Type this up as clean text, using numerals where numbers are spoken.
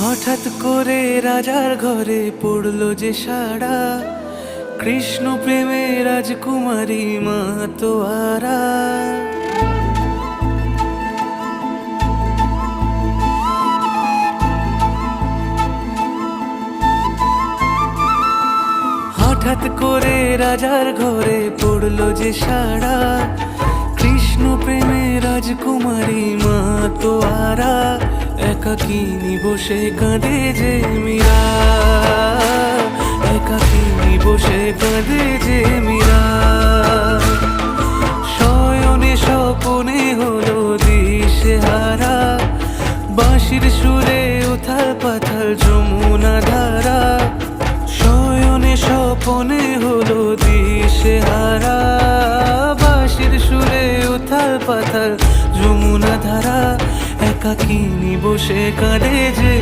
হঠাৎ করে রাজার ঘরে পড়লো যে সাড়া, কৃষ্ণ প্রেমে রাজকুমারী মাতোয়ারা। হঠাৎ করে রাজার ঘরে পড়লো যে সাড়া, কৃষ্ণ প্রেমে রাজকুমারী মাতোয়ারা। একাকিনী বসে কাঁদে যে মীরা, একাকিনী বসে কাঁদে যে মীরা। শয়নে স্বপনে হলো দিশেহারা, বাঁশির সুরে উথাল পাথাল যমুনা ধারা। শয়নে স্বপনে হলো দিশেহারা, বাঁশির সুরে উথাল পাথাল যমুনা ধারা। একাকিনী বসে কাঁদে যে